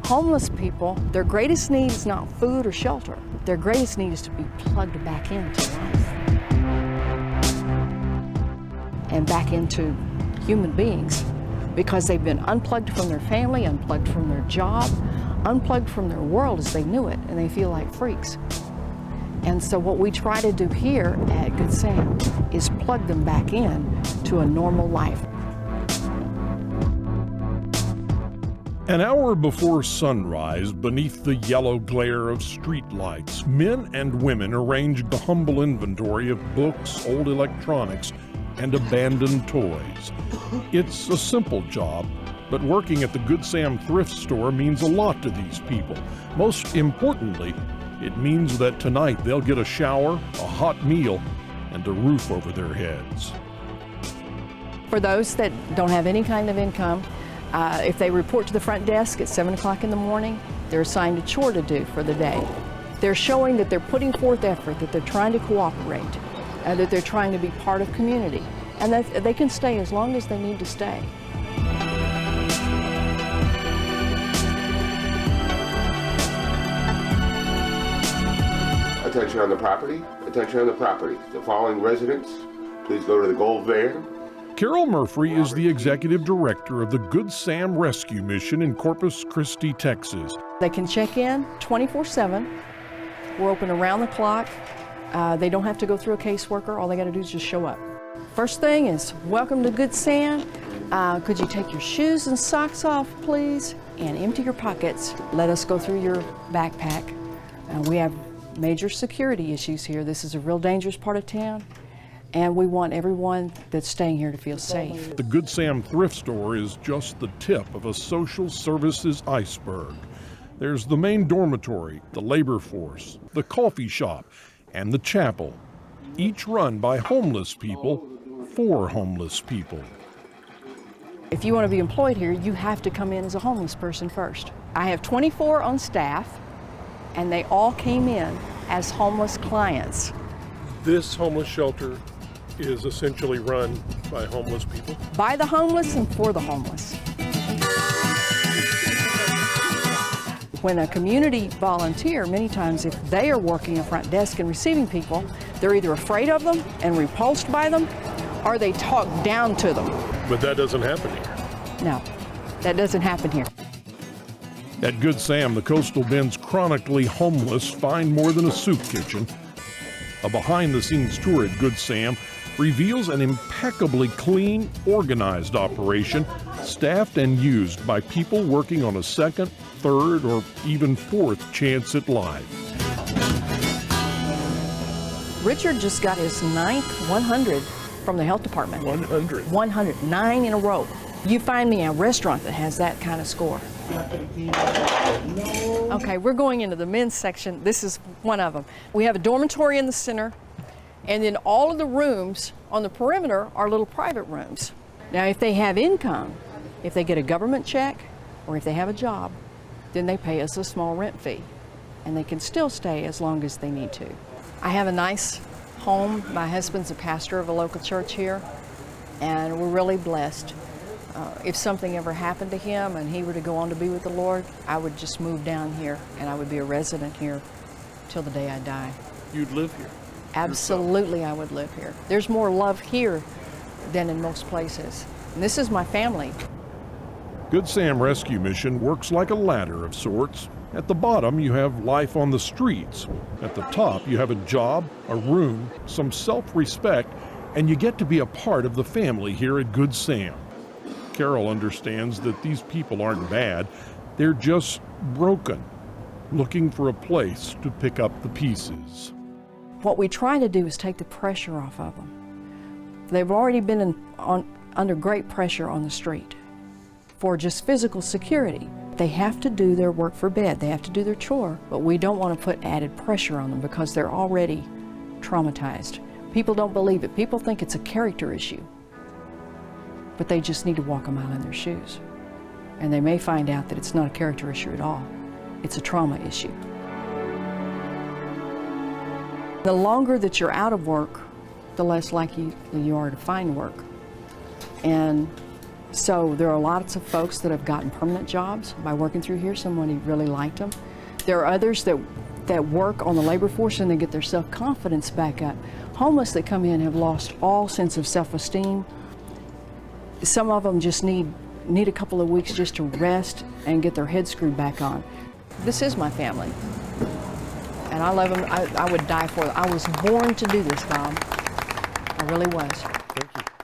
Homeless people, their greatest need is not food or shelter. Their greatest need is to be plugged back into life and back into human beings, because they've been unplugged from their family, unplugged from their job, unplugged from their world as they knew it, and they feel like freaks. And so what we try to do here at Good Sam is plug them back in to a normal life. An hour before sunrise, beneath the yellow glare of street lights, men and women arranged the humble inventory of books, old electronics, and abandoned toys. It's a simple job, but working at the Good Sam thrift store means a lot to these people. Most importantly, it means that tonight they'll get a shower, a hot meal, and a roof over their heads. For those that don't have any kind of income, if they report to the front desk at 7 o'clock in the morning, they're assigned a chore to do for the day. They're showing that they're putting forth effort, that they're trying to cooperate, that they're trying to be part of community, and that they can stay as long as they need to stay. Attention on the property, attention on the property. The following residents, please go to the gold van. Carol Murphy is the executive director of the Good Sam Rescue Mission in Corpus Christi, Texas. They can check in 24/7. We're open around the clock. They don't have to go through a caseworker. All they got to do is just show up. First thing is, welcome to Good Sam. Could you take your shoes and socks off, please, and empty your pockets. Let us go through your backpack. We have major security issues here. This is a real dangerous part of town, and we want everyone that's staying here to feel safe. The Good Sam thrift store is just the tip of a social services iceberg. There's the main dormitory, the labor force, the coffee shop, and the chapel, each run by homeless people for homeless people. If you want to be employed here, you have to come in as a homeless person first. I have 24 on staff, and they all came in as homeless clients. This homeless shelter is essentially run by homeless people? By the homeless and for the homeless. When a community volunteer, many times if they are working a front desk and receiving people, they're either afraid of them and repulsed by them, or they talk down to them. But that doesn't happen here. No, that doesn't happen here. At Good Sam, the Coastal Bend's chronically homeless find more than a soup kitchen. A behind-the-scenes tour at Good Sam reveals an impeccably clean, organized operation, staffed and used by people working on a second, third, or even fourth chance at life. Richard just got his 9th 100 from the health department. 100? 100, 9 in a row. You find me a restaurant that has that kind of score. Okay, we're going into the men's section. This is one of them. We have a dormitory in the center, and then all of the rooms on the perimeter are little private rooms. Now, if they have income, if they get a government check, or if they have a job, then they pay us a small rent fee, and they can still stay as long as they need to. I have a nice home. My husband's a pastor of a local church here, and we're really blessed. If something ever happened to him and he were to go on to be with the Lord, I would just move down here and I would be a resident here till the day I die. You'd live here? Absolutely, I would live here. There's more love here than in most places. And this is my family. Good Sam Rescue Mission works like a ladder of sorts. At the bottom, you have life on the streets. At the top, you have a job, a room, some self-respect, and you get to be a part of the family here at Good Sam. Carol understands that these people aren't bad, they're just broken, looking for a place to pick up the pieces. What we try to do is take the pressure off of them. They've already been under great pressure on the street for just physical security. They have to do their work for bed, they have to do their chore, but we don't want to put added pressure on them because they're already traumatized. People don't believe it. People think it's a character issue. But they just need to walk a mile in their shoes. And they may find out that it's not a character issue at all. It's a trauma issue. The longer that you're out of work, the less likely you are to find work. And So there are lots of folks that have gotten permanent jobs by working through here. Somebody really liked them. There are others that work on the labor force and they get their self-confidence back up. Homeless that come in have lost all sense of self-esteem. Some of them just need a couple of weeks just to rest and get their head screwed back on. This is my family, and I love them. I would die for them. I was born to do this, Bob. I really was. Thank you.